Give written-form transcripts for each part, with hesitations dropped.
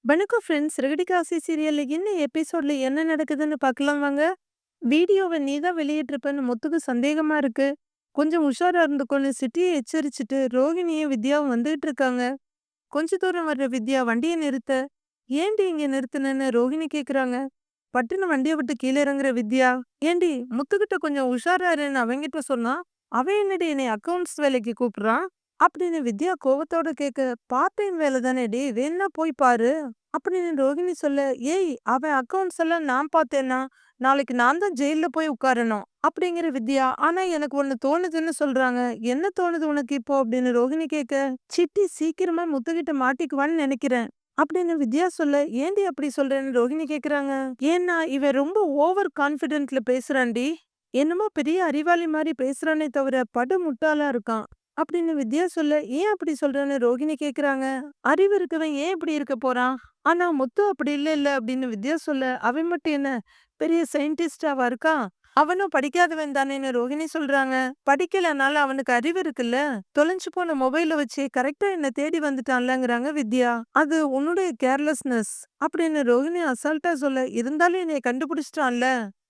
வணக்கம் ஃப்ரெண்ட்ஸ். ரெகடிகாசி சீரியல்ல என்ன எபிசோட்ல என்ன நடக்குதுன்னு பார்க்கலாம் வாங்க. வீடியோவ நீ தான் வெளியிட்டிருப்பன்னு முத்துக்கு சந்தேகமா இருக்கு. கொஞ்சம் உஷாரா இருந்துக்கோன்னு சிட்டிய எச்சரிச்சுட்டு ரோகிணியும் வித்யாவும் வந்துகிட்டு இருக்காங்க. கொஞ்ச தூரம் வர்ற வித்யா வண்டிய நிறுத்த, "ஏன்டி இங்க நிறுத்துனன்னு?" ரோகிணி கேக்குறாங்க. பட்டுன்னு வண்டிய விட்டு கீழ இறங்குற வித்யா, "ஏன்டி முத்துக்கிட்ட கொஞ்சம் உஷாரா இருன்னு அவன்கிட்ட சொன்னா, அவன் என்னடி என்னைய அக்கவுண்ட்ஸ் வேலைக்கு கூப்பிடுறான்?" அப்படின்னு வித்யா கோவத்தோட கேட்க, "பார்ட் டைம் வேலை தானேடி, வேணா போய் பாரு." அப்படின்னு ரோகிணி சொல்ல, "ஏய், அவன் அக்கவுண்ட்ஸ் எல்லாம் நான் பார்த்தேன்னா நாளைக்கு நான் தான் ஜெயில்ல போய் உட்காரணும்." அப்படிங்கிற வித்யா, "ஆனா எனக்கு ஒண்ணு தோணுதுன்னு சொல்றாங்க." "என்ன தோணுது உனக்கு இப்போ?" அப்படின்னு ரோகிணி கேட்க, "சிட்டி சீக்கிரமா முத்துக்கிட்ட மாட்டிக்குவான்னு நினைக்கிறேன்." அப்படின்னு வித்யா சொல்ல, "ஏன்டி அப்படி சொல்றேன்னு?" ரோகிணி கேக்குறாங்க. "ஏன்னா இவன் ரொம்ப ஓவர் கான்ஃபிடென்ட்ல பேசுறான்டி. என்னமோ பெரிய அறிவாளி மாதிரி பேசுறானே தவிர படு முட்டாளா இருக்கான்." அப்படின்னு வித்யா சொல்ல, "ஏன் அப்படி சொல்றேன்னு?" ரோகிணி கேக்குறாங்க. "அறிவு இருக்கவன் ஏன் இப்படி இருக்க போறான்? ஆனா முத்து அப்படி இல்ல அப்படின்னு வித்யா சொல்ல, "அவன் மட்டும் என்ன பெரிய சயின்டிஸ்டாவா இருக்கான்? அவனும் படிக்காதவன் தானேன்னு." ரோகிணி சொல்றாங்க. "படிக்கலனாலும் அவனுக்கு அறிவு இருக்குல்ல. தொலைஞ்சு போன மொபைல வச்சு கரெக்டா என்ன தேடி வந்துட்டான்லங்கிறாங்க வித்யா. "அது உன்னுடைய கேர்லெஸ்னஸ்." அப்படின்னு ரோகிணி அசால்ட்டா சொல்ல, "இருந்தாலும் என்னைய கண்டுபிடிச்சிட்டான்ல.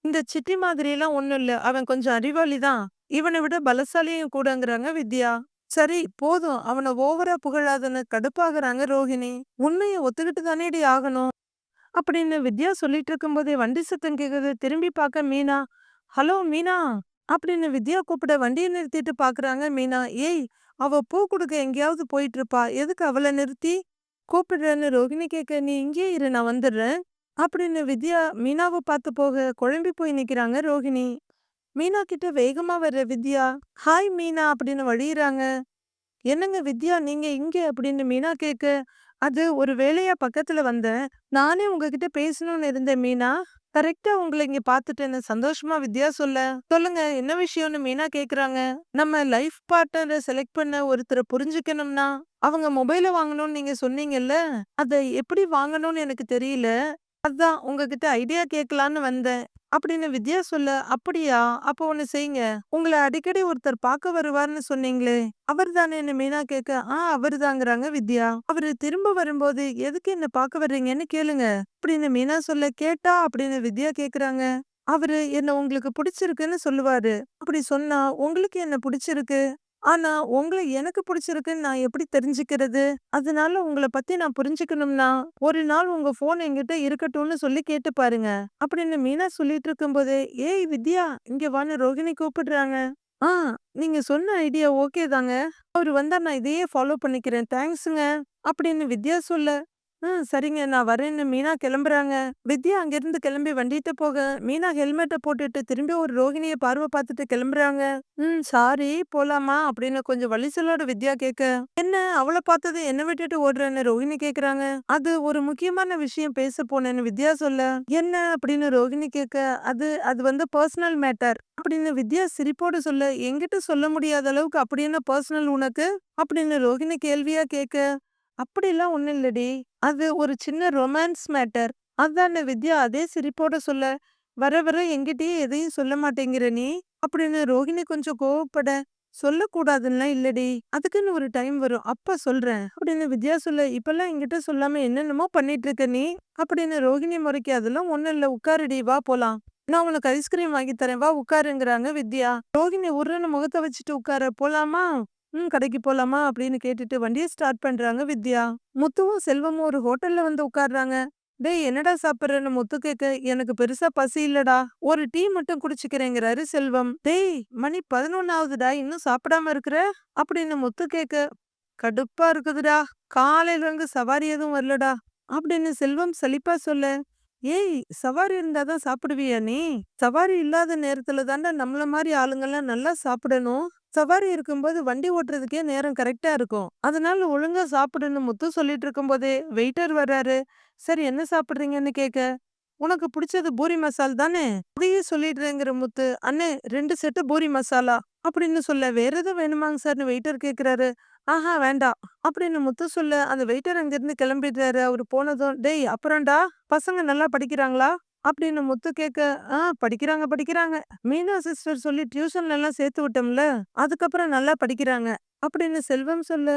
இந்த சிட்டி மாதிரியெல்லாம் ஒண்ணும் இல்ல. அவன் கொஞ்சம் அறிவாளி தான். இவனை விட பலசாலியும் கூடங்கிறாங்க வித்யா. சரி போதும், அவனை ஓவரா புகழாதன்னு கடுப்பாகுறாங்க ரோஹிணி. உண்மையை ஒத்துக்கிட்டு தானேடி ஆகணும் அப்படின்னு வித்யா சொல்லிட்டு இருக்கும்போதே வண்டி சத்தம் கேக்குது. திரும்பி பார்க்க மீனா, "ஹலோ மீனா." அப்படின்னு வித்யா கூப்பிட வண்டியை நிறுத்திட்டு பாக்குறாங்க மீனா. "ஏய், அவ பூ கொடுக்க எங்கேயாவது போயிட்டு இருப்பா, எதுக்கு அவளை நிறுத்தி கூப்பிடுறேன்னு?" ரோஹிணி கேட்க, "நீ இங்கே இரு, நான் வந்துடுறேன்." அப்படின்னு வித்யா மீனாவை பார்த்து போக குழம்பி போய் நிக்கிறாங்க ரோஹிணி. மீனா கிட்ட வேகமா வர்ற வித்யா, "ஹாய் மீனா." அப்படின்னு வழியிறாங்க. "என்னங்க வித்யா, நீங்க இங்க?" அப்படின்னு மீனா கேட்க, "அது ஒரு வேலையா பக்கத்துல வந்தேன். நானே உங்ககிட்ட பேசணும்னு இருந்தேன் மீனா. கரெக்டா உங்களை இங்க பார்த்துட்டேன்னு." சந்தோஷமா வித்யா சொல்ல, "சொல்லுங்க என்ன விஷயம்னு?" மீனா கேக்குறாங்க. "நம்ம லைஃப் பார்ட்னரை செலக்ட் பண்ண ஒருத்தரை புரிஞ்சுக்கணும்னா அவங்க மொபைல வாங்கணும்னு நீங்க சொன்னீங்கல்ல, அதை எப்படி வாங்கணும்னு எனக்கு தெரியல. அதான் உங்ககிட்ட ஐடியா கேட்கலான்னு வந்தேன்." அப்படின்னு வித்யா சொல்ல, "அப்படியா? அப்போ ஒண்ணு செய்யுங்க. உங்கள அடிக்கடி ஒருத்தர் பார்க்க வருவார்ன்னு சொன்னீங்களே, அவர் தானேன்னு?" மீனா கேட்க, அவருதாங்கிறாங்க வித்யா. "அவரு திரும்ப வரும்போது எதுக்கு என்ன பார்க்க வர்றீங்கன்னு கேளுங்க." அப்படின்னு மீனா சொல்ல, "கேட்டா?" அப்படின்னு வித்யா கேக்குறாங்க. "அவரு என்ன உங்களுக்கு பிடிச்சிருக்குன்னு சொல்லுவாரு. அப்படி சொன்னா உங்களுக்கு என்ன பிடிச்சிருக்கு. ஆனா உங்கள எனக்கு பிடிச்சிருக்குன்னு நான் எப்படி தெரிஞ்சுக்கிறது? அதனால உங்கள பத்தி நான் புரிஞ்சுக்கணும்னா ஒரு நாள் உங்க ஃபோன் என்கிட்ட இருக்கட்டும்னு சொல்லி கேட்டு பாருங்க." அப்படின்னு மீனா சொல்லிட்டு இருக்கும்போதே, "ஏய் வித்யா, இங்க வான்னு." ரோகிணி கூப்பிடுறாங்க. "ஆ, நீங்க சொன்ன ஐடியா ஓகே தாங்க. அவரு வந்தா நான் இதையே ஃபாலோ பண்ணிக்கிறேன். தேங்க்ஸுங்க." அப்படின்னு வித்யா சொல்ல, சரிங்க, நான் வரேன்னு." மீனா கிளம்புறாங்க. வித்யா அங்கிருந்து கிளம்பி வண்டிட்ட போக, மீனா ஹெல்மெட்ட போட்டுட்டு திரும்பி ஒரு ரோகிணிய பார்வை பார்த்துட்டு கிளம்புறாங்க. சாரி, போலாமா?" அப்படின்னு கொஞ்சம் வலிச்சலோட வித்யா கேட்க, "என்ன அவள பார்த்தது என்ன விட்டுட்டு ஓடுறேன்னு?" ரோகிணி கேக்குறாங்க. "அது ஒரு முக்கியமான விஷயம் பேச போனேன்னு." வித்யா சொல்ல, "என்ன?" அப்படின்னு ரோகிணி கேட்க, "அது அது வந்து பர்சனல் மேட்டர்." அப்படின்னு வித்யா சிரிப்போட சொல்ல, "என்கிட்ட சொல்ல முடியாத அளவுக்கு அப்படி என்ன பர்சனல் உனக்கு?" அப்படின்னு ரோகிணி கேள்வியா கேட்க, "அப்படிலாம் ஒண்ணும் இல்லடி. அது ஒரு சின்ன ரொமான்ஸ் மேட்டர்." அதான வித்யா அதே சிரிப்போட சொல்ல, "வர வர என்கிட்டயே எதையும் சொல்ல மாட்டேங்கிற நீ." அப்படின்னு ரோகிணி கொஞ்சம் கோவப்பட, "சொல்லக்கூடாதுன்னுலாம் இல்லடி. அதுக்குன்னு ஒரு டைம் வரும். அப்ப சொல்றேன்." அப்படின்னு வித்யா சொல்ல, "இப்பல்லாம் என்கிட்ட சொல்லாம என்னென்னமோ பண்ணிட்டு இருக்க நீ." அப்படின்னு ரோகிணி முறைக்க, "அதெல்லாம் ஒண்ணும் இல்ல. உட்காருடி, வா போலாம். நான் உனக்கு ஐஸ்கிரீம் வாங்கி தரேன், வா உட்காருங்கிறாங்க வித்யா. ரோகிணி உர்ருன்னு முகத்த வச்சுட்டு உட்கார, "போலாமா?" கடைக்கு போலாமா?" அப்படின்னு கேட்டுட்டு வண்டிய ஸ்டார்ட் பண்றாங்க வித்யா. முத்துவும் செல்வமும் ஒரு ஹோட்டல்ல வந்து உட்கார்றாங்க. "டேய், என்னடா சாப்பிடுறன்னு?" முத்து கேட்க, "எனக்கு பெருசா பசி இல்லடா. ஒரு டீ மட்டும் குடிச்சுக்கிறேங்கிறாரு செல்வம். "டேய், மணி 11 ஆகுதுடா, இன்னும் சாப்பிடாம இருக்கிற?" அப்படின்னு முத்து கேட்க, "கடுப்பா இருக்குதுடா. காலையில இருந்து சவாரி எதுவும் வரலடா." அப்படின்னு செல்வம் சலிப்பா சொல்ல, "ஏய், சவாரி இருந்தா தான் சாப்பிடுவியா நீ? சவாரி இல்லாத நேரத்துல தான்டா நம்மள மாரி ஆளுங்கெல்லாம் நல்லா சாப்பிடணும். சவாரி இருக்கும்போது வண்டி ஓட்டுறதுக்கே நேரம் கரெக்டா இருக்கும். அதனால ஒழுங்கா சாப்பிடுன்னு." முத்து சொல்லிட்டு இருக்கும்போதே வெயிட்டர் வர்றாரு. "சரி, என்ன சாப்பிடுறீங்கன்னு?" கேட்க, "உனக்கு பிடிச்சது பூரி மசால் தானே, அதையே சொல்லிடுறேங்கிற." முத்து, "அண்ணே, 2 செட்டு பூரி மசாலா." அப்படின்னு சொல்ல, "வேற எதுவும் வேணுமாங்க சார்னு வெயிட்டர் கேக்குறாரு. ஆஹா, வேண்டாம்." அப்படின்னு முத்து சொல்ல, அந்த வெயிட்டர் அங்கிருந்து கிளம்பிடுறாரு. அவரு போனதும், "டேய், அப்புறம்டா, பசங்க நல்லா படிக்கிறாங்களா?" அப்படின்னு முத்து கேட்க, படிக்கிறாங்க படிக்கிறாங்க. மீனா சிஸ்டர் சொல்லி டியூஷன்ல எல்லாம் சேர்த்து விட்டோம்ல, அதுக்கப்புறம் நல்லா படிக்கிறாங்க." அப்படின்னு செல்வம் சொல்ல,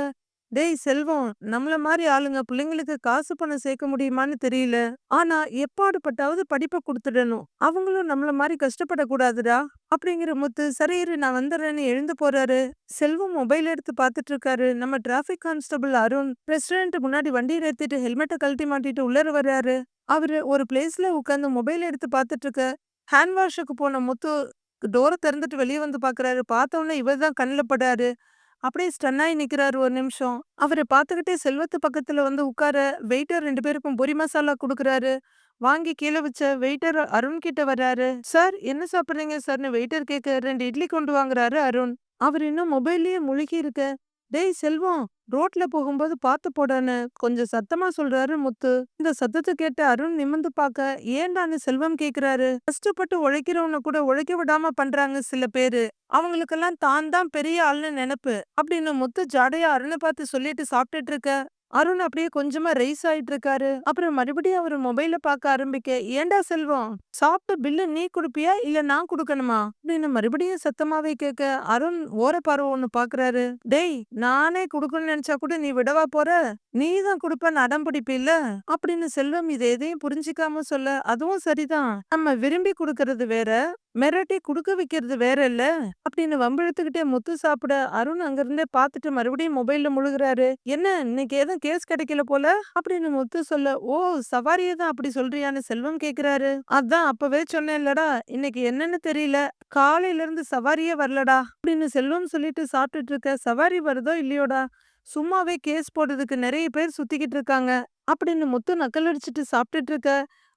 டேய் செல்வம், நம்மள மாரி ஆளுங்க பிள்ளைங்களுக்கு காசு பணம் சேர்க்க முடியுமான்னு தெரியல. ஆனா எப்பாடுபட்டாவது படிப்ப குடுத்துடணும். அவங்களும் நம்மள மாரி கஷ்டப்படக்கூடாதுடா. அப்படிங்கிற முத்து, சரி இரு நான் வந்துடுறேன்னு எழுந்து போறாரு. செல்வம் மொபைல் எடுத்து பார்த்துட்டு இருக்காரு. நம்ம டிராஃபிக் கான்ஸ்டபிள் அருண் ரெஸ்டாரண்ட் முன்னாடி வண்டிய நிறுத்திட்டு ஹெல்மெட்ட கழட்டி மாட்டிட்டு உள்ளார வர்றாரு. அவரு ஒரு பிளேஸ்ல உட்கார்ந்து மொபைல் எடுத்து பார்த்துட்டு இருக்க, ஹேண்ட் வாஷுக்கு போன முத்து டோர திறந்துட்டு வெளிய வந்து பார்க்குறாரு. பார்த்த உடனே இவர் தான் கண்ல படாரு. அப்படியே ஸ்டன் ஆயி நிக்கிறாரு ஒரு நிமிஷம். அவர பார்த்துக்கிட்டே செல்வத்து பக்கத்துல வந்து உட்கார, வெயிட்டர் 2 பேருக்கும் பொரி மசாலா குடுக்குறாரு. வாங்கி கீழ வச்ச வெயிட்டர் அருண் கிட்ட வர்றாரு. "சார் என்ன சாப்பிடுறீங்க சார்ன்னு?" வெயிட்டர் கேட்க, 2 இட்லி கொண்டு வாங்குறாரு அருண். அவர் இன்னும் மொபைல்லயே முழுகி இருக்க, "டேய் செல்வம், ரோட்ல போகும்போது பார்த்து போடான்னு" கொஞ்சம் சத்தமா சொல்றாரு முத்து. இந்த சத்தத்த கேட்ட அருண் நிமிர்ந்து பார்க்க, ஏன்டான்னு செல்வம் கேக்குறாரு. கஷ்டப்பட்டு உழைக்கிறவன கூட உழைக்க விடாம பண்றாங்க சில பேரு. அவங்களுக்கெல்லாம் தான் தான் பெரிய ஆள்னு நெனப்பு. அப்படின்னு முத்து ஜாடையா அருண பார்த்து சொல்லிட்டு சாப்பிட்டுட்டு இருக்க, அருண் அப்படியே கொஞ்சமா ரைஸ் ஆயிட்டு இருக்காரு. அப்புறம் மறுபடியும் அவரு மொபைல பார்க்க ஆரம்பிக்க, "ஏன்டா செல்வம், சாப்பிட்ட பில்ல நீ குடுப்பியா? இல்ல நான் குடுக்கணுமா?" அப்படின்னு மறுபடியும் சத்தமாவே கேட்க, அருண் ஓரப்பார்வை ஒண்ணு பார்க்குறாரு. "டேய், நானே குடுக்கணும்னு நெனச்சா கூட நீ விடவா போற? நீ தான் குடுப்பேன்னு அடம் பிடிப்பில்ல?" அப்படின்னு செல்வம் இத எதையும் புரிஞ்சுக்காம சொல்ல, "அதுவும் சரிதான். நம்ம விரும்பி குடுக்கறது வேற, மிரட்டி குடுக்க வைக்கிறது வேற இல்ல." அப்படின்னு வம்பிழுத்துக்கிட்டே முத்து சாப்பிட, அருண் அங்கிருந்தே பார்த்துட்டு மறுபடியும் மொபைல்ல முழுகுறாரு. "என்ன இன்னைக்கு எதுவும் கேஸ் கிடைக்கல போல?" அப்படின்னு முத்து சொல்ல, "ஓ, சவாரிய தான் அப்படி சொல்றியான்னு?" செல்வம் கேக்குறாரு. "அதான் அப்பவே சொன்னேன்லடா, இன்னைக்கு என்னன்னு தெரியல. காலையில இருந்து சவாரியே வரலடா." அப்படின்னு செல்வம் சொல்லிட்டு சாப்பிட்டுட்டு இருக்க, "சவாரி வருதோ இல்லையோடா, சும்மாவே கேஸ் போடுறதுக்கு நிறைய பேர் சுத்திக்கிட்டு இருக்காங்க." அப்படின்னு முத்து நக்கல் அடிச்சுட்டு சாப்பிட்டுட்டு இருக்க,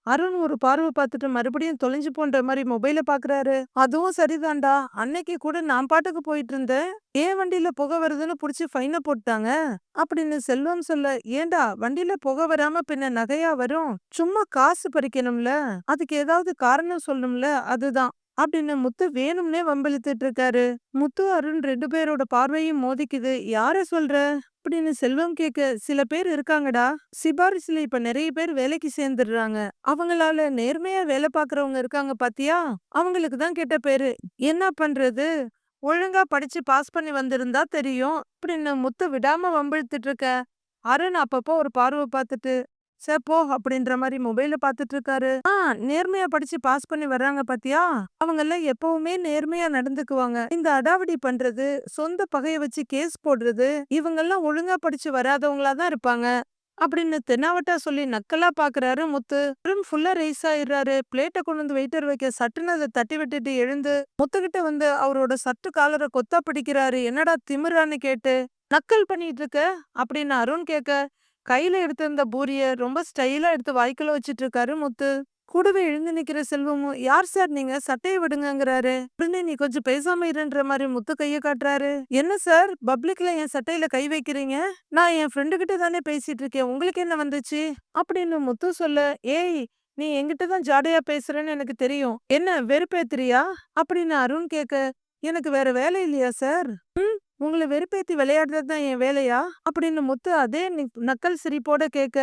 அருண் ஒரு பார்வை பார்த்துட்டு மறுபடியும் தொலைஞ்சு போன்ற மாதிரி மொபைல பாக்குறாரு. "அதுவும் சரிதான்டா, அன்னைக்கு கூட நான் பாட்டுக்கு போயிட்டு இருந்தேன். ஏன் வண்டியில புகை வருதுன்னு புடிச்சு ஃபைன போட்டாங்க." அப்படின்னு செல்வம் சொல்ல, "ஏன்டா வண்டியில புகை வராம பின்ன நகையா வரும்? சும்மா காசு பறிக்கணும்ல, அதுக்கு ஏதாவது காரணம் சொல்லணும்ல, அதுதான்." அப்படின்னு முத்து வேணும்னே வம்பிழுத்துட்டு இருக்காரு. முத்து அருண் 2 பேரோட பார்வையும் மோதிக்குது. "யார சொல்ற?" அப்படின்னு செல்வம் கேட்க, "சில பேர் இருக்காங்கடா, சிபாரிசுல இப்ப நிறைய பேர் வேலைக்கு சேர்ந்துடுறாங்க. அவங்களால நேர்மையா வேலை பார்க்கறவங்க இருக்காங்க பாத்தியா, அவங்களுக்கு தான் கெட்ட பேரு. என்ன பண்றது? ஒழுங்கா படிச்சு பாஸ் பண்ணி வந்திருந்தா தெரியும்." அப்படின்னு முத்து விடாம வம்பிழுத்துட்டு இருக்க, அருண் அப்பப்போ ஒரு பார்வை பார்த்துட்டு, "சே போ" அப்படின்ற மாதிரி மொபைல பார்த்துட்டு இருக்காரு. நேர்மையா படிச்சு பாஸ் பண்ணி வர்றாங்க பாத்தியா, அவங்கெல்லாம் எப்பவுமே நேர்மையா நடந்துக்குவாங்க. இந்த அடாவடி பண்றது, சொந்த பகைய வச்சு கேஸ் போடுறது, இவங்கெல்லாம் ஒழுங்கா படிச்சு வராதவங்களா தான் இருப்பாங்க. அப்படின்னு தெனாவட்டா சொல்லி நக்கலா பாக்குறாரு முத்து. அருண் ஃபுல்லா ரைஸ் ஆயிடுறாரு. பிளேட்ட கொண்டு வந்து வெயிட்டர் வைக்க, சட்டுன்னு அதை தட்டி விட்டுட்டு எழுந்து முத்துக்கிட்ட வந்து அவரோட சட்டு காலரை கொத்தா பிடிக்கிறாரு. "என்னடா திமிரான்னு கேட்டு நக்கல் பண்ணிட்டு இருக்க?" அப்படின்னு அருண் கேட்க, கையில எடுத்திருந்த பூரிய ரொம்ப ஸ்டைலா எடுத்து வாய்க்குள்ள வச்சிட்டு இருக்காரு முத்து. கூடவே எழுந்து நிக்கிற செல்வமும், "யார் சார் நீங்க? சட்டைய விடுங்கங்கிறாரு." உடனே, "நீ கொஞ்சம் பேசாம இருன்ற" மாதிரி முத்து கைய காட்டுறாரு. "என்ன சார், பப்ளிக்ல என் சட்டையில கை வைக்கிறீங்க? நான் என் ஃப்ரெண்டு கிட்ட தானே பேசிட்டு இருக்கேன். உங்களுக்கு என்ன வந்துச்சு?" அப்படின்னு முத்து சொல்ல, "ஏய், நீ என்கிட்ட தான் ஜாடையா பேசுறேன்னு எனக்கு தெரியும். என்ன வெறுப்பேத்துறியா?" அப்படின்னு அருண் கேட்க, "எனக்கு வேற வேலை இல்லையா சார்? உங்கள வெறுப்பேத்தி விளையாடுறது தான் என் வேலையா?" அப்படின்னு முத்து அதே நக்கல் சிரிப்போட கேட்க,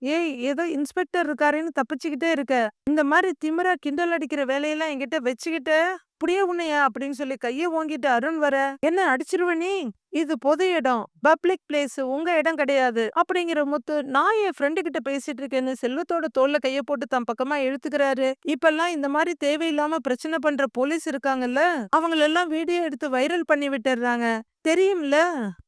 "ஏய், ஏதோ இன்ஸ்பெக்டர் இருக்காருன்னு தப்பிச்சுக்கிட்டே இருக்க. இந்த மாதிரி திமிரா கிண்டல் அடிக்கிற வேலையெல்லாம் என்கிட்ட வச்சுக்கிட்ட, அப்படியே உன்னைய" அப்படின்னு சொல்லி கைய ஓங்கிட்டு அருண் வர, "என்ன அடிச்சிருவ நீ? இது பொது இடம், பப்ளிக் பிளேஸ், உங்க இடம் கிடையாது." அப்படிங்கிற முத்து, "நான் என் ஃப்ரெண்டு கிட்ட பேசிட்டு இருக்கேன்னு" செல்வத்தோட தோல்ல கைய போட்டு தன் பக்கமா இழுத்துக்கிறாரு. இப்பெல்லாம் இந்த மாதிரி தேவையில்லாம பிரச்சனை பண்ற போலீஸ் இருக்காங்கல்ல, அவங்களெல்லாம் வீடியோ எடுத்து வைரல் பண்ணி விட்டுறாங்க, தெரியும்ல.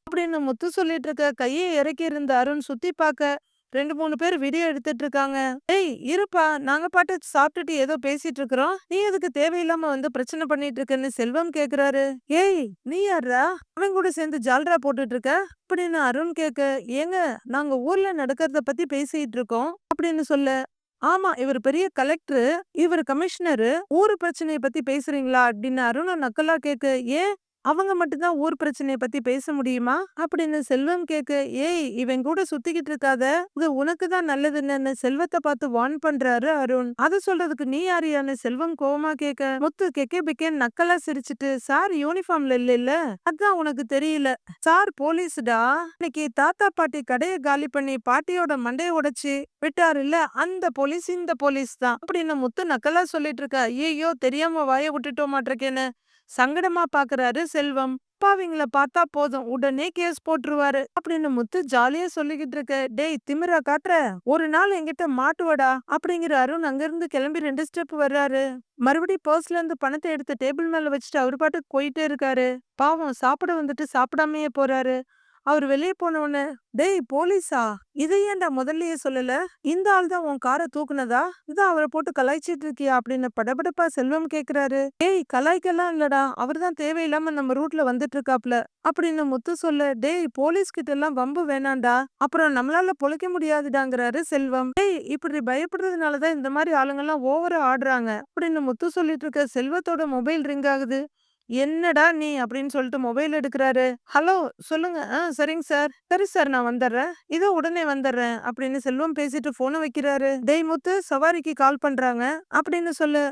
அப்படின்னு முத்து சொல்லிட்டு இருக்க, கையை இறக்கி இருந்த அருண் சுத்தி பார்க்க, 2, 3 பேர் வீடியோ எடுத்துட்டு இருக்காங்க. "ஏய் இருப்பா, நாங்க பாட்டு சாப்பிட்டுட்டு ஏதோ பேசிட்டு இருக்கிறோம். நீ எதுக்கு தேவையில்லாம வந்து பிரச்சனை பண்ணிட்டு இருக்கன்னு?" செல்வம் கேக்குறாரு. "ஏய், நீ யார்ரா? அவன் கூட சேர்ந்து ஜால்ரா போட்டுட்டு இருக்க?" அப்படின்னு அருண் கேட்க, "ஏங்க, நாங்க ஊர்ல நடக்கிறத பத்தி பேசிட்டு இருக்கோம்." அப்படின்னு சொல்ல, "ஆமா, இவர் பெரிய கலெக்டர், இவர் கமிஷனரு, ஊர் பிரச்சனைய பத்தி பேசுறீங்களா?" அப்படின்னு அருண நக்கலா கேட்க, "ஏன், அவங்க மட்டும் தான் ஊர் பிரச்சனைய பத்தி பேச முடியுமா?" அப்படின்னு செல்வம் கேட்க, "ஏய், இவன் கூட சுத்திக்கிட்டு இருக்காத, இது உனக்கு தான் நல்லதுன்னு" செல்வத்தை பார்த்து வார்ன் பண்றாரு அருண். "அத சொல்றதுக்கு நீ யாரியான்னு?" செல்வம் கோவமா கேட்க, முத்து கெக்கே பிக்கேன்னு நக்கலா சிரிச்சுட்டு, "சார் யூனிஃபார்ம்ல இல்ல, அதான் உனக்கு தெரியல. சார் போலீஸ்டா. இன்னைக்கு தாத்தா பாட்டி கடைய காலி பண்ணி பாட்டியோட மண்டைய உடைச்சு விட்டாரு இல்ல, அந்த போலீஸ் இந்த போலீஸ் தான்." அப்படின்னு முத்து நக்கலா சொல்லிட்டு இருக்க, ஐயோ தெரியாம வாய விட்டுட்டோமாட்டிருக்கேன்னு சங்கடமா பாக்குறாரு செல்வம். அப்பாவிங்கள பார்த்தா போதும் உடனே கேஸ் போட்டுருவாரு அப்படின்னு முத்து ஜாலியா சொல்லிக்கிட்டு இருக்க. டேய் திமிரா காட்டுற, ஒரு நாள் என்கிட்ட மாட்டுவடா அப்படிங்கிற அருண் அங்கிருந்து கிளம்பி 2 ஸ்டெப் வர்றாரு. மறுபடியும் பர்ஸ்ல இருந்து பணத்தை எடுத்து டேபிள் மேல வச்சுட்டு அவரு பாட்டுக்கு போயிட்டே இருக்காரு. பாவம் சாப்பிட வந்துட்டு சாப்பிடாமயே போறாரு. அவரு வெளிய போன உடனே, "டேய் போலீஸா? இத ஏன்டா முதல்லயே சொல்லல? இந்த ஆள் தான் உன் கார தூக்குனதா? இதான் அவர போட்டு கலாய்ச்சிட்டு இருக்கியா?" அப்படின்னு படபடப்பா செல்வம் கேக்குறாரு. "ஏய் கலாய்க்கலாம் இல்லடா. அவர்தான் தேவையில்லாம நம்ம ரூட்ல வந்துட்டு இருக்காப்ல." அப்படின்னு முத்து சொல்ல, "டேய் போலீஸ் கிட்ட எல்லாம் வம்பு வேணாம்டா. அப்புறம் நம்மளால பொழைக்க முடியாதுடாங்கிறாரு செல்வம். "டேய் இப்படி பயப்படுறதுனால தான் இந்த மாதிரி ஆளுங்கெல்லாம் ஓவரா ஆடுறாங்க." அப்படின்னு முத்து சொல்லிட்டு இருக்க செல்வத்தோட மொபைல் ரிங் ஆகுது. "என்னடா நீ?" அப்படின்னு சொல்லிட்டு மொபைல் எடுக்குறாரு. "ஹலோ சொல்லுங்க. சரிங்க சார். சரி சார் நான் வந்துடுறேன். இதோ உடனே வந்துடுறேன்." அப்படின்னு செல்வம் பேசிட்டு போன வைக்கிறாரு. "டேய் முத்து சவாரிக்கு கால் பண்றாங்க." அப்படின்னு சொல்லு.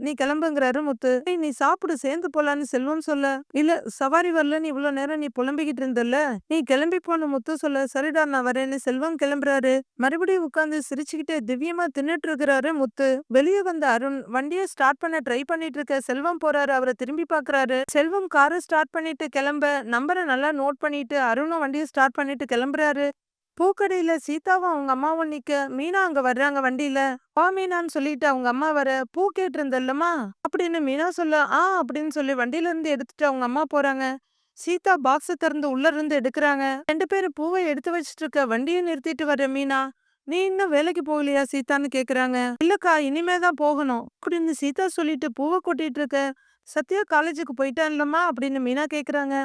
நீ கிளம்புங்கிறாரு முத்து. "டேய் நீ சாப்பிடு சேர்ந்து போலான்னு" செல்வம் சொல்ல. "இல்ல சவாரி வரலன்னு இவ்வளவு நேரம் நீ புலம்பிக்கிட்டு இருந்தல்ல, நீ கிளம்பி போன" முத்து சொல்ல. "சரிடா நான் வரேன்னு" செல்வம் கிளம்புறாரு. மறுபடியும் உட்கார்ந்து சிரிச்சுக்கிட்டே திவ்யமா தின்னுட்டு இருக்கிறாரு முத்து. வெளியே வந்த அருண் வண்டியை ஸ்டார்ட் பண்ண ட்ரை பண்ணிட்டு இருக்க செல்வம் போறாரு. அவரை திரும்பி பாக்குறாரு. செல்வம் காரை ஸ்டார்ட் பண்ணிட்டு கிளம்ப நம்பரை நல்லா நோட் பண்ணிட்டு அருணும் வண்டியை ஸ்டார்ட் பண்ணிட்டு கிளம்புறாரு. பூக்கடையில சீதாவும் அவங்க அம்மாவும் நிக்க மீனா அங்க வர்றாங்க வண்டியில. "வா மீனான்னு" சொல்லிட்டு அவங்க அம்மா வர, "பூ கேட்டு இருந்தல்லம்மா?" அப்படின்னு மீனா சொல்ல, அப்படின்னு சொல்லி வண்டியில இருந்து எடுத்துட்டு அவங்க அம்மா போறாங்க. சீதா பாக்ஸ் திறந்து உள்ள இருந்து எடுக்கறாங்க. 2 பேரும் பூவை எடுத்து வச்சிட்டு இருக்க வண்டியை நிறுத்திட்டு வர மீனா, "நீ இன்னும் வேலைக்கு போகலையா சீதான்னு?" கேக்குறாங்க. "இல்லக்கா இனிமே தான் போகணும்" அப்படின்னு சீதா சொல்லிட்டு பூவை கொட்டிட்டு இருக்க. "சத்யா காலேஜுக்கு போயிட்டான்லம்மா?" அப்படின்னு மீனா கேக்குறாங்க.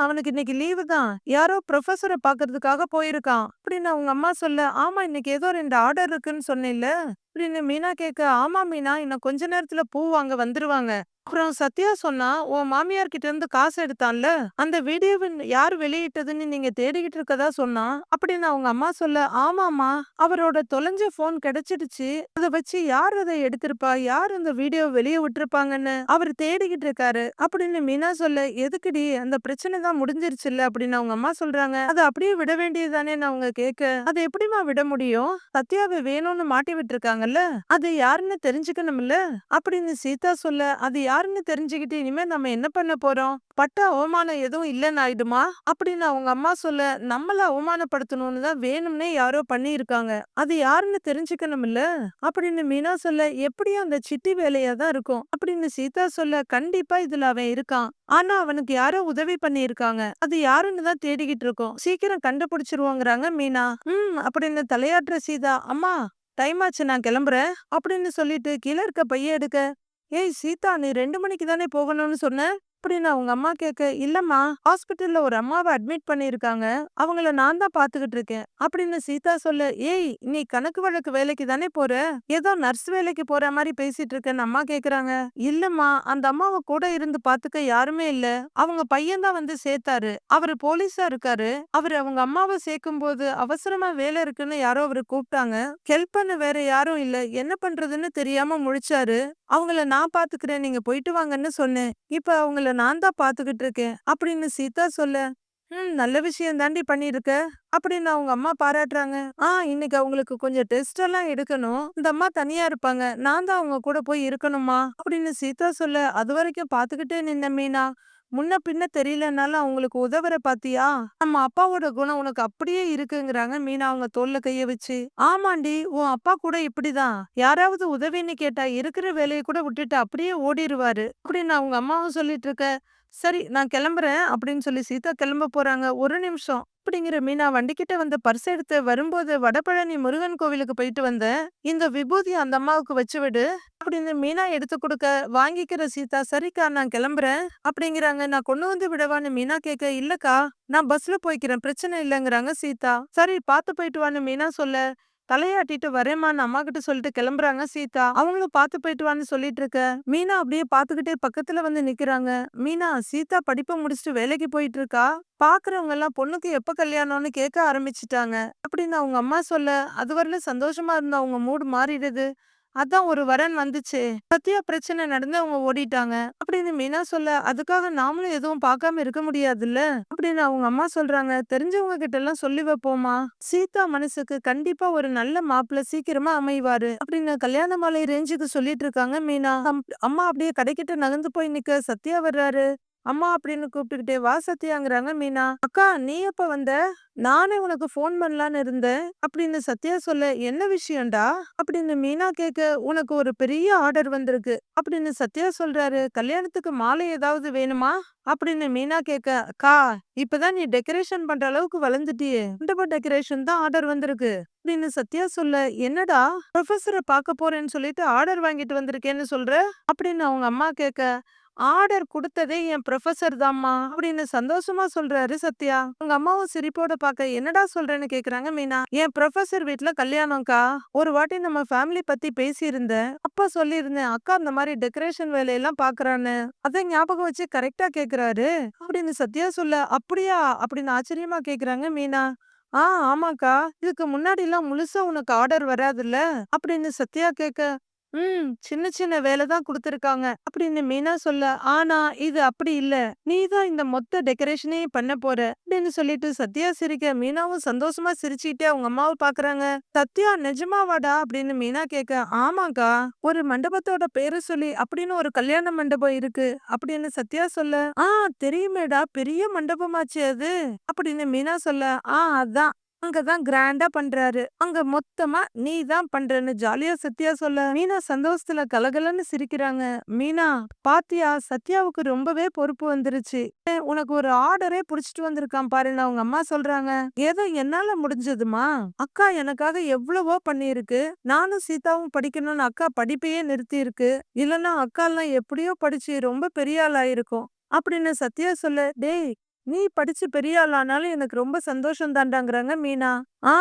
அவனுக்கு இன்னைக்கு லீவு தான். யாரோ ப்ரொஃபஸரை பாக்குறதுக்காக போயிருக்கான்" அப்படின்னு அவங்க அம்மா சொல்ல. "ஆமா இன்னைக்கு ஏதோ 2 ஆர்டர் இருக்குன்னு சொன்னேன்ல" அப்படின்னு மீனா கேட்க. "ஆமா மீனா இன்னும் கொஞ்ச நேரத்துல பூ வாங்க வந்துருவாங்க. அப்புறம் சத்யா சொன்னா உன் மாமியார் கிட்ட இருந்து காசு எடுத்தான்ல, அந்த வீடியோவை யார் வெளியிட்டதுன்னு நீங்க தேடிக்கிட்டு இருக்கதா சொன்னா" அப்படின்னு அவங்க அம்மா சொல்ல. "ஆமாமா அவரோட தொலைஞ்ச போன் கிடைச்சிடுச்சு. அத வச்சு யார் அதை எடுத்திருப்பா, யார் அந்த வீடியோ வெளியே விட்டுருப்பாங்கன்னு அவர் தேடிக்கிட்டு இருக்காரு" அப்படின்னு மீனா சொல்ல. "எதுக்குடி அந்த பிரச்சனை தான் முடிஞ்சிருச்சுல்ல" அப்படின்னு அவங்க அம்மா சொல்றாங்க. "அதை அப்படியே விட வேண்டியதுதானே" அவங்க கேட்க. "அதை எப்படிமா விட முடியும்? சத்யாவை வேணும்னு மாட்டி விட்டுருக்காங்கல்ல, அது யாருன்னு தெரிஞ்சுக்கணும்ல" அப்படின்னு சீதா சொல்ல. "அது யாருன்னு தெரிஞ்சுக்கிட்டு இனிமே நம்ம என்ன பண்ண போறோம்? பட்ட அவமானம் எதுவும் இல்லைன்னு ஆயிடுமா?" அப்படின்னு அவங்க அம்மா சொல்ல. "நம்மள அவமானப்படுத்தணும்னு தான் வேணும்னே யாரோ பண்ணியிருக்காங்க. அது யாருன்னு தெரிஞ்சுக்கணும்ல" அப்படின்னு மீனா சொல்ல. "எப்படியும் அந்த சிட்டி வேலையா தான் இருக்கும்" அப்படின்னு சீதா சொல்ல. "கண்டிப்பா இதுல அவன் இருக்கான். ஆனா அவனுக்கு யாரோ உதவி பண்ணியிருக்காங்க. அது யாருன்னு தான் தேடிக்கிட்டு இருக்கோம். சீக்கிரம் கண்டுபிடிச்சிருவோங்கிறாங்க மீனா. அப்படின்னு தலையாட்டுற சீதா. "அம்மா டைம் ஆச்சு நான் கிளம்புறேன்" அப்படின்னு சொல்லிட்டு கீழே இருக்க பைய எடுக்க. "ஏய் சீதா நீ 2 மணிக்கு தானே போகணும்னு சொன்ன" அப்படின்னு அவங்க அம்மா கேட்க. "இல்லம்மா ஹாஸ்பிட்டல்ல ஒரு அம்மாவை அட்மிட் பண்ணியிருக்காங்க. அவங்கள நான் தான் பாத்துக்கிட்டு இருக்கேன்" அப்படின்னு சீதா சொல்ல. "ஏய் நீ கணக்கு வழக்கு வேலைக்கு தானே போற, ஏதோ நர்ஸ் வேலைக்கு போற மாதிரி பேசிட்டு இருக்கேன்னு" அம்மா கேக்குறாங்க. "இல்லம்மா அந்த அம்மாவை கூட இருந்து பாத்துக்க யாருமே இல்ல. அவங்க பையன் தான் வந்து சேர்த்தாரு. அவரு போலீஸா இருக்காரு. அவரு அவங்க அம்மாவை சேர்க்கும் போது அவசரமா வேலை இருக்குன்னு யாரோ அவரு கூப்பிட்டாங்க. ஹெல்ப் பண்ண வேற யாரும் இல்ல. என்ன பண்றதுன்னு தெரியாம முழிச்சாரு. அவங்கள நான் பாத்துக்கிறேன் நீங்க போயிட்டு வாங்கன்னு சொன்னேன். இப்ப அவங்கள நான் தான் பாத்துக்கிட்டு இருக்கேன்" அப்படின்னு சீதா சொல்ல. நல்ல விஷயம் தாண்டி பண்ணிருக்க" அப்படின்னு அவங்க அம்மா பாராட்டுறாங்க. இன்னைக்கு அவங்களுக்கு கொஞ்சம் டெஸ்ட் எல்லாம் எடுக்கணும். இந்த அம்மா தனியா இருப்பாங்க. நான் தான் அவங்க கூட போய் இருக்கணுமா" அப்படின்னு சீதா சொல்ல. "அது வரைக்கும் பாத்துக்கிட்டே நின்ன மீனா, முன்ன பின்ன தெரியலனாலும் அவங்களுக்கு உதவுற பாத்தியா? நம்ம அப்பாவோட குணம் உனக்கு அப்படியே இருக்குங்கிறாங்க மீனா அவங்க தோல்ல கைய வச்சு. "ஆமாண்டி உன் அப்பா கூட இப்படிதான். யாராவது உதவின்னு கேட்டா இருக்கிற வேலையை கூட விட்டுட்டு அப்படியே ஓடிருவாரு" அப்படின்னு அவங்க அம்மாவும் சொல்லிட்டு இருக்க. "சரி நான் கிளம்புறேன்" அப்படின்னு சொல்லி சீதா கிளம்ப போறாங்க. "ஒரு நிமிஷம்" அப்படிங்கிற மீனா வண்டிக்கிட்ட வந்து பர்ஸ் எடுத்து வரும்போது, "வடபழனி முருகன் கோவிலுக்கு போயிட்டு வந்தேன். இந்த விபூதி அந்த அம்மாவுக்கு வச்சு விடு" அப்படின்னு மீனா எடுத்து கொடுக்க. வாங்கிக்கிற சீதா. "சரிக்கா நான் கிளம்புறேன்" அப்படிங்கிறாங்க. "நான் கொண்டு வந்து விடவான்னு" மீனா கேட்க. "இல்லக்கா நான் பஸ்ல போய்க்கிறேன் பிரச்சனை இல்லைங்கிறாங்க சீதா. "சரி பார்த்து போயிட்டு வான்னு" மீனா சொல்ல. தலையாட்டிட்டு வரேம்மான்னு அம்மா கிட்ட சொல்லிட்டு கிளம்புறாங்க சீதா. அவங்களும் பார்த்து போயிட்டு வான்னு சொல்லிட்டு இருக்க. மீனா அப்படியே பார்த்துக்கிட்டே பக்கத்துல வந்து நிக்கிறாங்க. மீனா சீதா படிப்பை முடிச்சுட்டு வேலைக்கு போயிட்டு இருக்கா. பாக்குறவங்க எல்லாம் பொண்ணுக்கு எப்ப கல்யாணம்னு கேட்க ஆரம்பிச்சிட்டாங்க அப்படின்னு அவங்க அம்மா சொல்ல. அது வரல சந்தோஷமா இருந்த அவங்க மூடு மாறிடுது. அதான் ஒரு வரன் வந்துச்சு. சத்யா பிரச்சனை நடந்து அவங்க ஓடிட்டாங்க அப்படின்னு மீனா சொல்ல. "அதுக்காக நாமளும் எதுவும் பார்க்காம இருக்க முடியாதுல்ல" அப்படின்னு அவங்க அம்மா சொல்றாங்க. "தெரிஞ்சவங்க கிட்ட எல்லாம் சொல்லி வைப்போமா. சீதா மனசுக்கு கண்டிப்பா ஒரு நல்ல மாப்பிள்ளை சீக்கிரமா அமைவாரு" அப்படின்னு கல்யாண மாலை ரேஞ்சுக்கு சொல்லிட்டு இருக்காங்க மீனா. அம்மா அப்படியே கடைக்கிட்ட நகர்ந்து போய் நிக்க சத்யா வர்றாரு. அம்மா அப்படின்னு கூப்பிட்டுக்கிட்டே வா சத்யாங்கிறாங்க மீனா. அக்கா நீ எப்ப வந்த? நானே உனக்கு ஃபோன் பண்ணலான்னு இருந்தேன் அப்படின்னு சத்யா சொல்ல, என்ன விஷயம்டா அப்படின்னு மீனா கேட்க, உனக்கு ஒரு பெரிய ஆர்டர் வந்திருக்கு அப்படின்னு சத்யா சொல்றாரு. கல்யாணத்துக்கு மாலை ஏதாவது வேணுமா அப்படின்னு மீனா கேட்க, அக்கா இப்பதான் நீ டெக்கரேஷன் பண்ற அளவுக்கு வளர்ந்துட்டியே, மண்டப டெக்கரேஷன் தான் ஆர்டர் வந்திருக்கு அப்படின்னு சத்யா சொல்ல, என்னடா ப்ரொஃபஸரை பார்க்க போறேன்னு சொல்லிட்டு ஆர்டர் வாங்கிட்டு வந்திருக்கேன்னு சொல்ற அப்படின்னு அவங்க அம்மா கேட்க, ஆர்டர் குடுத்ததே என் ப்ரொஃபசர் தாம்மா அப்படின்னு சந்தோஷமா சொல்றாரு சத்யா. உங்க அம்மாவும் சிரிப்போட பார்க்க, என்னடா சொல்றேன்னு கேக்குறாங்க மீனா. என் ப்ரொஃபசர் வீட்ல கல்யாணம்க்கா. ஒரு வாட்டி நம்ம ஃபேமிலி பத்தி பேசியிருந்தேன். அப்பா சொல்லியிருந்தேன் அக்கா இந்த மாதிரி டெக்கரேஷன் வேலையெல்லாம் பாக்குறான்னு. அதை ஞாபகம் வச்சு கரெக்டா கேக்குறாரு அப்படின்னு சத்யா சொல்ல, அப்படியா அப்படின்னு ஆச்சரியமா கேக்குறாங்க மீனா. ஆ ஆமாக்கா, இதுக்கு முன்னாடி எல்லாம் முழுசா உனக்கு ஆர்டர் வராதுல்ல அப்படின்னு சத்யா கேட்க, சின்ன சின்ன வேலை தான் குடுத்திருக்காங்க அப்படின்னு மீனா சொல்ல, ஆனா இது அப்படி இல்ல. நீ தான் இந்த மொத்த டெக்கரேஷனே பண்ண போற அப்படின்னு சொல்லிட்டு சத்யா சிரிக்க, மீனாவும் சந்தோஷமா சிரிச்சுக்கிட்டே அவங்க அம்மாவை பாக்குறாங்க. சத்யா நிஜமாவாடா அப்படின்னு மீனா கேட்க, ஆமாக்கா, ஒரு மண்டபத்தோட பேரு சொல்லி அப்படின்னு ஒரு கல்யாண மண்டபம் இருக்கு அப்படின்னு சத்யா சொல்ல, தெரியுமேடா, பெரிய மண்டபமாச்சு அது அப்படின்னு மீனா சொல்ல, அதான் அங்கதான் கிராண்டா பண்றாரு. அங்க மொத்தமா நீ தான் பண்றன்னு ஜாலியா சத்யா சொல்ல, மீனா சந்தோஷத்துல கலகலன்னு சிரிக்கிறாங்க. மீனா பாத்தியா, சத்யாவுக்கு ரொம்பவே பொறுப்பு வந்துருச்சு. உனக்கு ஒரு ஆர்டரே புடிச்சிட்டு வந்திருக்கான் பாருன்னு அவங்க அம்மா சொல்றாங்க. ஏதோ என்னால முடிஞ்சதுமா, அக்கா எனக்காக எவ்வளவோ பண்ணிருக்கு. நானும் சீதாவும் படிக்கணும்னு அக்கா படிப்பையே நிறுத்தி இருக்கு. இல்லன்னா அக்கா எல்லாம் எப்படியோ படிச்சு ரொம்ப பெரிய ஆள் ஆயிருக்கும் அப்படின்னு சத்யா சொல்ல, டேய் நீ படிச்சு பெரிய ஆளானாலும் எனக்கு ரொம்ப சந்தோஷம் தாண்டாங்கிறாங்க மீனா. ஆ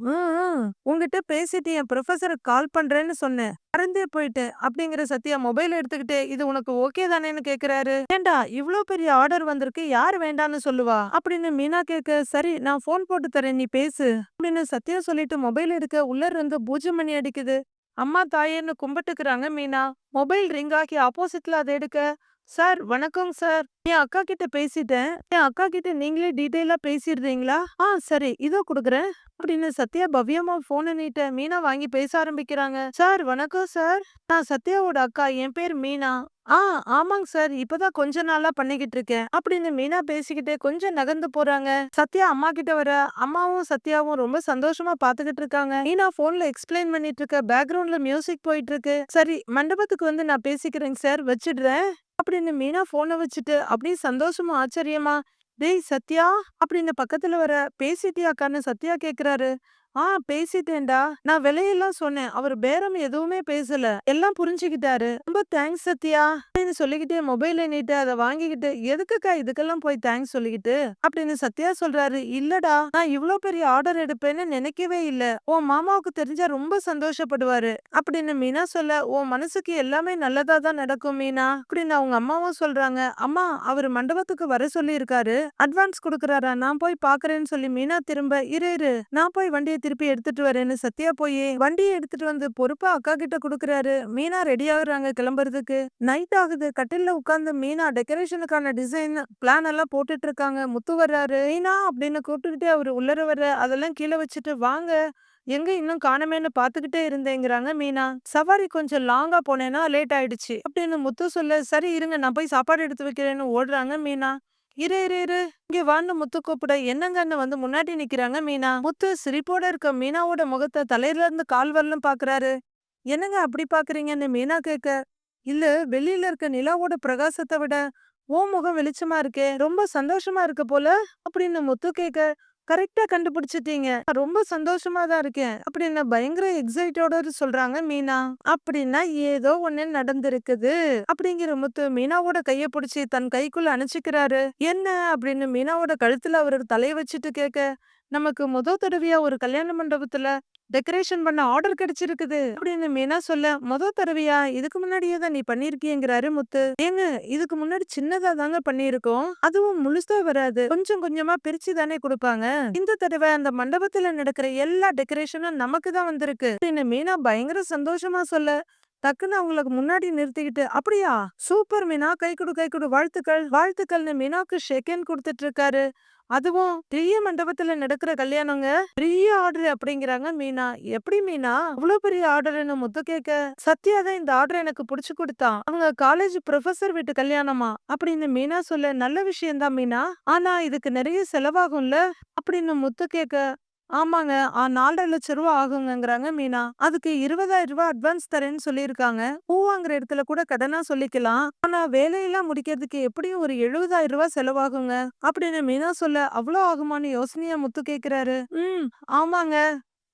ம், ம். உன்கிட்ட பேசிட்டு என் ப்ரொஃபசருக்கு கால் பண்றேன்னு சொன்னேன், மறந்தே போயிட்டேன் அப்படிங்கிற சத்யா மொபைல் எடுத்துக்கிட்டு, இது உனக்கு ஓகே தானேன்னு கேக்குறாரு. ஏண்டா இவ்ளோ பெரிய ஆர்டர் வந்திருக்கு, யார் வேண்டான்னு சொல்லுவா அப்படின்னு மீனா கேட்க, சரி நான் போன் போட்டு தரேன் நீ பேசு அப்படின்னு சத்யா சொல்லிட்டு மொபைல் எடுக்க, உள்ள இருந்து பூஜை மணி அடிக்குது. அம்மா தாயேன்னு கும்பிட்டுக்கிறாங்க மீனா. மொபைல் ரிங் ஆகி ஆப்போசிட்ல அதை எடுக்க, சார் வணக்கம் சார், என் அக்கா கிட்ட பேசிட்டேன். என் அக்கா கிட்ட நீங்களே டீட்டெயிலா பேசிடுறீங்களா? சரி இதோ குடுக்குறேன் அப்படின்னு சத்யா பவ்யமா போனை நீட்ட, மீனா வாங்கி பேச ஆரம்பிக்கிறாங்க. சார் வணக்கம் சார், நான் சத்யாவோட அக்கா, என் பேர் மீனா. ஆ ஆமாங்க சார், இப்பதான் கொஞ்ச நாளா பண்ணிக்கிட்டு இருக்கேன் அப்படின்னு மீனா பேசிக்கிட்டே கொஞ்சம் நகர்ந்து போறாங்க. சத்யா அம்மா கிட்ட வர, அம்மாவும் சத்யாவும் ரொம்ப சந்தோஷமா பாத்துக்கிட்டு இருக்காங்க. மீனா போன்ல எக்ஸ்பிளைன் பண்ணிட்டு இருக்க, பேக்ரவுண்ட்ல மியூசிக் போயிட்டு இருக்கு. சரி மண்டபத்துக்கு வந்து நான் பேசிக்கிறேங்க சார், வச்சிடுறேன் அப்படின்னு மீனா போனை வச்சுட்டு அப்படியே சந்தோஷமா ஆச்சரியமா, டேய் சத்யா அப்படின்னு பக்கத்துல வர, பேசிட்டியாக்கான்னு சத்யா கேக்குறாரு. பேசிட்டேன்டா, நான் விலையெல்லாம் சொன்னேன், அவர் பேரம் எதுவுமே பேசல, எல்லாம் புரிஞ்சுக்கிட்டாரு, ரொம்ப தேங்க்ஸ் சத்யா அப்படின்னு சொல்லிக்கிட்டே மொபைலை நீட்டு அதை வாங்கிக்கிட்டு, எதுக்குக்கா இதுக்கெல்லாம் போய் தேங்க்ஸ் சொல்லிக்கிட்டு அப்படின்னு சத்யா சொல்றாரு. இல்லடா, நான் இவ்ளோ பெரிய ஆர்டர் எடுப்பேன்னு நினைக்கவே இல்ல, உன் மாமாவுக்கு தெரிஞ்சா ரொம்ப சந்தோஷப்படுவாரு அப்படின்னு மீனா சொல்ல, உன் மனசுக்கு எல்லாமே நல்லதா தான் நடக்கும் மீனா அப்படின்னு அவங்க அம்மாவும் சொல்றாங்க. அம்மா அவர் மண்டபத்துக்கு வர சொல்லி இருக்காரு, அட்வான்ஸ் கொடுக்கறாரா, நான் போய் பாக்குறேன்னு சொல்லி மீனா திரும்ப, இரு இரு நான் போய் வண்டியை திருப்பி எடுத்துட்டு வரேன்னு சத்யா போய் வண்டியை எடுத்துட்டு வந்து பொறுப்பா அக்கா கிட்ட குடுக்குறாரு. மீனா ரெடி ஆகுறாங்க கிளம்புறதுக்கு. நைட் ஆகுது. கட்டில்ல உட்கார்ந்து மீனா டெக்கரேஷனுக்கான டிசைன் பிளான் எல்லாம் போட்டுட்டு இருக்காங்க. முத்து வர்றாரு. மீனா அப்படின்னு கூப்பிட்டுக்கிட்டே அவரு உள்ளர வர்ற, அதெல்லாம் கீழே வச்சுட்டு, வாங்க எங்க இன்னும் காணமேன்னு பாத்துக்கிட்டே இருந்தேங்கிறாங்க மீனா. சவாரி கொஞ்சம் லாங்கா போனேன்னா லேட் ஆயிடுச்சு அப்படின்னு முத்து சொல்ல, சரி இருங்க நான் போய் சாப்பாடு எடுத்து வைக்கிறேன்னு ஓடுறாங்க மீனா. இரு இரு இரு இங்க வான்னு முத்து கூப்பிட, என்னங்கன்னு வந்து முன்னாடி நிக்கிறாங்க மீனா. முத்து சிரிப்போட இருக்க மீனாவோட முகத்தை தலையில இருந்து கால் வரலும் பாக்குறாரு. என்னங்க அப்படி பாக்குறீங்கன்னு மீனா கேட்க, இல்ல வெளியில இருக்க நிலாவோட பிரகாசத்தை விட ஓ முகம் வெளிச்சமா இருக்கே, ரொம்ப சந்தோஷமா இருக்க போல அப்படின்னு முத்து கேட்க, கரெக்டா கண்டுபிடிச்சிட்டீங்க, நான் ரொம்ப சந்தோஷமா தான் இருக்கேன் அப்படின்னு பயங்கர எக்ஸைட்டோட சொல்றாங்க மீனா. அப்படின்னா ஏதோ ஒண்ணு நடந்திருக்குது அப்படிங்கிற முத்து மீனாவோட கைய பிடிச்சி தன் கைக்குள்ள அணைச்சுக்கிறாரு. என்ன அப்படின்னு மீனாவோட கழுத்துல அவரு தலைய வச்சுட்டு கேட்க, நமக்கு முதல் தடவையா ஒரு கல்யாண மண்டபத்துல டெக்கரேஷன் பண்ண ஆர்டர் கிடைச்சிருக்குது அப்படின்னு மீனா சொல்ல, முதல் தடவையா, இதுக்கு முன்னாடியே தான் நீ பண்ணிருக்கீங்கிறாரு முத்து. ஏங்க இதுக்கு முன்னாடி சின்னதா தாங்க பண்ணிருக்கோம், அதுவும் முழுசா வராது, கொஞ்சம் கொஞ்சமா பிரிச்சு தானே கொடுப்பாங்க. இந்த தடவை அந்த மண்டபத்துல நடக்கிற எல்லா டெக்கரேஷனும் நமக்கு தான் வந்திருக்கு அப்படின்னு மீனா பயங்கர சந்தோஷமா சொல்ல, டக்குன்னு அவங்களுக்கு முன்னாடி நிறுத்திக்கிட்டு, "அப்படியா? சூப்பர் மீனா! கை குடு, கை குடு. வாழ்த்துக்கள், வாழ்த்துக்கள்னு" மீனாவுக்கு ஷேக் ஹேண்ட் குடுத்துட்டு இருக்காரு. அதுவும் பெரிய மண்டபத்துல நடக்கிற கல்யாணங்க. பெரிய ஆர்டர் அப்படிங்கிறாங்க மீனா. "எப்படி மீனா? இவ்ளோ பெரிய ஆர்டர்ன்னு?" முத்து கேட்க, "சத்யா தான் இந்த ஆர்டர் எனக்கு புடிச்சு குடுத்தான். அவங்க காலேஜ் புரொஃபசர் வீட்டு கல்யாணமா" அப்படின்னு மீனா சொல்ல, "நல்ல விஷயம் தான் மீனா. ஆனா இதுக்கு நெறைய செலவாகும்ல?" அப்படின்னு முத்து கேட்க, "ஆமாங்க. 4,50,000 ஆகுங்கங்கிறாங்க மீனா. அதுக்கு ரூ. 20,000 அட்வான்ஸ் தரேன்னு சொல்லியிருக்காங்க. பூ வாங்குற இடத்துல கூட கடனா சொல்லிக்கலாம். ஆனா வேலையெல்லாம் முடிக்கிறதுக்கு எப்படியும் ஒரு ரூ. 70,000 செலவாகுங்க." அப்படின்னு மீனா சொல்ல, "அவ்ளோ ஆகுமான்னு?" யோசனையா முத்து கேட்கிறாரு. ஆமாங்க.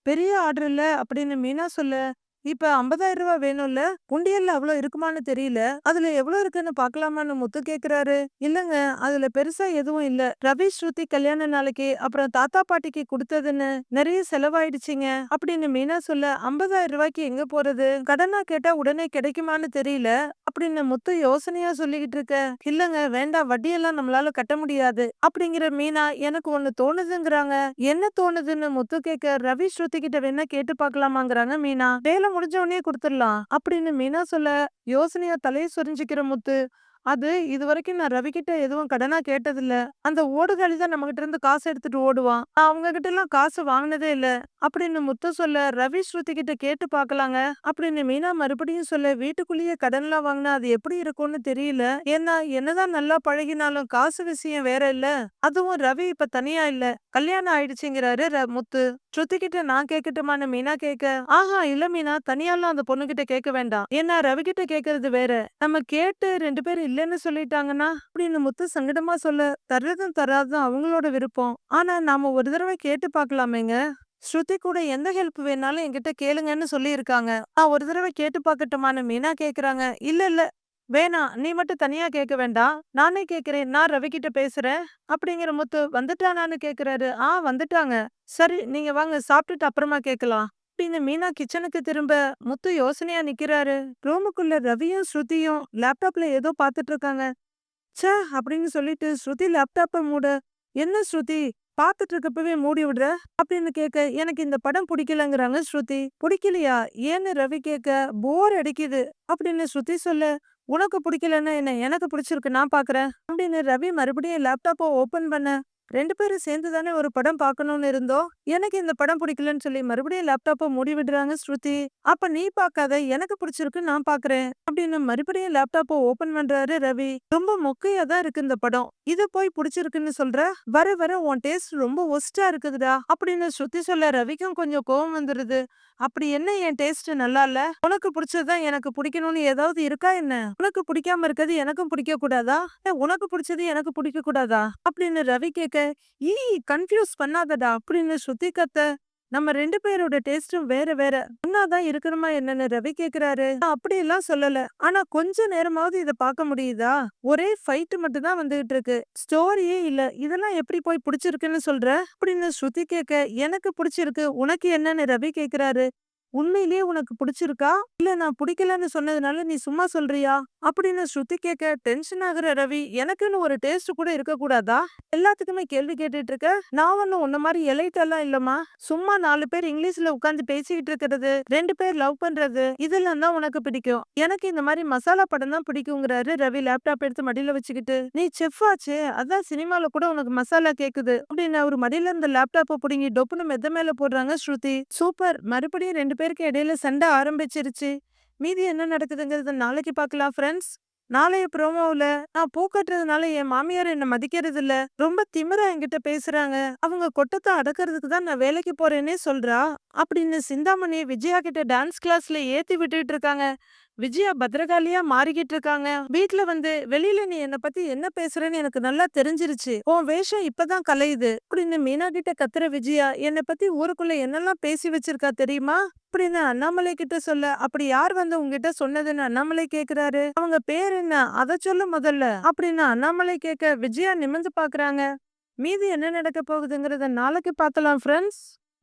பெரிய ஆர்டர் இல்ல." அப்படின்னு மீனா சொல்ல, "இப்ப ரூ. 50,000 வேணும்ல? உண்டியல்ல அவ்ளோ இருக்குமான்னு தெரியல. அதுல எவ்ளோ இருக்குன்னு பார்க்கலாமான்னு?" முத்து கேட்கிறாரு. "இல்லங்க. அதுல பெருசா எதுவும் இல்ல. ரவி, ஸ்ருதி கல்யாண நாளைக்கு, அப்புறம் தாத்தா பாட்டிக்கு குடுத்ததுன்னு நெறைய செலவாயிடுச்சுங்க." அப்படின்னு மீனா சொல்ல, ரூ. 50,000க்கு எங்க போறது? கடனா கேட்டா உடனே கிடைக்குமான்னு தெரியல." அப்படின்னு முத்து யோசனையா சொல்லிக்கிட்டு இருக்க, "இல்லங்க வேண்டாம். வட்டியெல்லாம் நம்மளால கட்ட முடியாது." அப்படிங்கிற மீனா, "எனக்கு ஒண்ணு தோணுதுங்கிறாங்க." என்ன தோணுதுன்னு முத்து கேட்க, "ரவி, ஸ்ருதி கிட்ட வேணா கேட்டு பார்க்கலாமாங்கிறாங்க மீனா. வேலை முடிஞ்ச உடனே குடுத்துடலாம்." அப்படின்னு மீனா சொல்ல, யோசனையா தலைய சொரிஞ்சுக்கிற முத்து, "அது இதுவரைக்கும் நான் ரவிகிட்ட எதுவும் கடனா கேட்டதில்ல. அந்த ஓடுகாலி தான் நம்மகிட்ட இருந்து காசு எடுத்துட்டு ஓடுவான். நான் அவங்க கிட்டலாம் காசு வாங்குனதே இல்ல." அப்படின்னு முத்து சொல்ல, "ரவி, ஸ்ருதி கிட்ட கேட்டு பார்க்கலாங்க." அப்படின்னு மீனா மறுபடியும் சொல்ல, "வீட்டுக்குள்ளேயே கடன்லாம் வாங்குனா அது எப்படி இருக்கும்னு தெரியல. ஏன்னா என்னதான் நல்லா பழகினாலும் காசு விஷயம் வேற இல்ல. அதுவும் ரவி இப்ப தனியா இல்ல. கல்யாணம் ஆயிடுச்சுங்கிறாரு முத்து. ஸ்ருதி கிட்ட நான் கேட்கட்டுமான்னு மீனா கேட்க, "ஆஹா இல்ல மீனா. தனியாலாம் அந்த பொண்ணுகிட்ட கேட்க வேண்டாம். ஏன்னா ரவி கிட்ட கேட்கறது வேற. நம்ம கேட்டு 2 பேரும் இல்லன்னு சொல்லிட்டாங்கன்னா." அப்படின்னு முத்து சங்கடமா சொல்ல, "தர்றதும் தராததும் அவங்களோட விருப்பம். ஆனா நாம ஒரு தடவை கேட்டு பார்க்கலாமேங்க. ஸ்ருதி கூட எந்த ஹெல்ப் வேணாலும் என்கிட்ட கேளுங்கன்னு சொல்லியிருக்காங்க. நான் ஒரு தடவை கேட்டு பார்க்கட்டுமான்னு?" மீனா கேக்குறாங்க. "இல்ல இல்ல. வேணாம். நீ மட்டும் தனியா கேட்க வேண்டாம். நானே கேட்கிறேன். நான் ரவி கிட்ட பேசுறேன்." அப்படிங்கிற முத்து, "வந்துட்டானான்னு?" கேக்குறாரு. வந்துட்டாங்க." "சரி நீங்க வாங்க. சாப்பிட்டுட்டு அப்புறமா கேட்கலாம்." அப்படின்னு மீனா கிச்சனுக்கு திரும்ப, முத்து யோசனையா நிக்கிறாரு. ரூமுக்குள்ள ரவியும் ஸ்ருதியும் லேப்டாப்ல ஏதோ பார்த்துட்டு இருக்காங்க. ச்சே! அப்படின்னு சொல்லிட்டு ஸ்ருதி லேப்டாப்ப மூட, "என்ன ஸ்ருதி? பார்த்துட்டு இருக்கப்பவே மூடி விடுற?" அப்படின்னு கேட்க, "எனக்கு இந்த படம் பிடிக்கலங்கிறாங்க ஸ்ருதி." "பிடிக்கலையா? ஏன்னு?" ரவி கேட்க, "போர் அடிக்குது." அப்படின்னு ஸ்ருதி சொல்ல, "உனக்கு பிடிக்கலன்னா என்ன? எனக்கு பிடிச்சிருக்கு. நான் பார்க்குறேன்." அப்படின்னு ரவி மறுபடியும் லேப்டாப்ப ஓப்பன் பண்ண, "2 பேரும் சேர்ந்து தானே ஒரு படம் பார்க்கணும்னு இருந்தோம். எனக்கு இந்த படம் பிடிக்கலன்னு சொல்லி மறுபடியும் லேப்டாப்ப மூடி விடுறாங்க ஸ்ருதி. அப்ப நீ பார்க்காத. எனக்கு பிடிச்சிருக்கு. நான் பார்க்குறேன்." அப்படின்னு மறுபடியும் லேப்டாப்ப ஓப்பன் பண்றாரு ரவி. "ரொம்ப மொக்கையா தான் இருக்கு இந்த படம். இத போய் புடிச்சிருக்குன்னு சொல்ற? வர வர உன் டேஸ்ட் ரொம்ப ஒஸ்ட்டா இருக்குதுடா." அப்படின்னு ஸ்ருதி சொல்ல ரவிக்கும் கொஞ்சம் கோவம் வந்துருது. "அப்படி என்ன என் டேஸ்ட் நல்லா இல்ல? உனக்கு புடிச்சது தான் எனக்கு பிடிக்கணும்னு ஏதாவது இருக்கா என்ன? உனக்கு பிடிக்காம இருக்கிறது எனக்கும் பிடிக்க கூடாதா? இல்ல உனக்கு பிடிச்சது எனக்கு பிடிக்க கூடாதா?" அப்படின்னு ரவி கேட்க, "ஈ கன்ஃப்யூஸ் பண்ணாதடா." அப்படின்னு ஸ்ருதி கத்த, "நம்ம 2 பேரோட டேஸ்டும் வேற வேற. ஒண்ணா தான் இருக்கணுமா என்னன்னு?" ரவி கேக்குறாரு. "நான் அப்படியெல்லாம் சொல்லல. ஆனா கொஞ்ச நேரமாவது இத பார்க்க முடியுதா? ஒரே ஃபைட் மட்டும் தான் வந்துகிட்டு இருக்கு. ஸ்டோரியே இல்ல. இதெல்லாம் எப்படி போய் புடிச்சிருக்குன்னு சொல்ற?" அப்படின்னு ஸ்ருதி கேட்க, "எனக்கு புடிச்சிருக்கு. உனக்கு என்னன்னு?" ரவி கேக்குறாரு. "உண்மையிலேயே உனக்கு புடிச்சிருக்கா? இல்ல நான் புடிக்கலன்னு சொன்னதுனால நீ சும்மா சொல்றியா?" அப்படின்னு ஸ்ருதி கேட்க டென்ஷன் ஆகுற ரவி, "எனக்குன்னு ஒரு டேஸ்ட் கூட இருக்கக்கூடாதா? எல்லாத்துக்குமே கேள்வி கேட்டுட்டு இருக்க? நான் ஒண்ணும் உன்ன மாதிரி எலைட் எல்லாம் இல்லம்மா. சும்மா 4 பேர் இங்கிலீஷ்ல உட்கார்ந்து பேசிக்கிட்டு இருக்கிறது, 2 பேர் லவ் பண்றது, இதெல்லாம் தான் உனக்கு பிடிக்கும். எனக்கு இந்த மாதிரி மசாலா படம் தான் பிடிக்குங்கிறாரு ரவி லேப்டாப் எடுத்து மடியில வச்சுக்கிட்டு. "நீ செஃப் ஆச்சே, அதான் சினிமால கூட உனக்கு மசாலா கேக்குது." அப்படின்னு அவர் மடியில இருந்த லேப்டாப்ப புடுங்கி டொப்புன்னு மெத்த மேல போடுறாங்க ஸ்ருதி. சூப்பர். மறுபடியும் 2 பேருக்கு இடையில சண்டை ஆரம்பிச்சிருச்சு. மீதி என்ன நடக்குதுங்கிறத நாளைக்கு பார்க்கலாம் ஃப்ரெண்ட்ஸ். நாளைய ப்ரோமோவுல, "நான் பூ கட்டுறதுனால என் மாமியார் என்ன மதிக்கிறது இல்ல. ரொம்ப திமிரா என்கிட்ட பேசுறாங்க. அவங்க கொட்டத்த அடக்குறதுக்கு தான் நான் வேலைக்கு போறேன்னே சொல்றா." அப்படின்னு சிந்தாமணி விஜயா கிட்ட டான்ஸ் கிளாஸ்ல ஏத்தி விட்டுட்டு இருக்காங்க. விஜயா பத்திரகாளியா மாறிக்கிட்டு இருக்காங்க. வீட்ல வந்து, "வெளியில நீ என்ன பத்தி என்ன பேசுறன்னு எனக்கு நல்லா தெரிஞ்சிருச்சு. உன் வேஷம் இப்பதான் கலையுது." அப்படின்னு மீனா கிட்ட கத்துற விஜயா, "என்ன பத்தி ஊருக்குள்ள என்னெல்லாம் பேசி வச்சிருக்கா தெரியுமா?" அப்படின்னு அண்ணாமலை கிட்ட சொல்ல, "அப்படி யார் வந்து உங்ககிட்ட சொன்னதுன்னு?" அண்ணாமலை கேக்குறாரு. "அவங்க பேர் என்ன? அத சொல்லு முதல்ல." அப்படின்னு அண்ணாமலை கேட்க விஜயா நிமிர்ந்து பாக்குறாங்க. மீதி என்ன நடக்க போகுதுங்கிறத நாளைக்கு பார்க்கலாம் ஃப்ரெண்ட்ஸ்.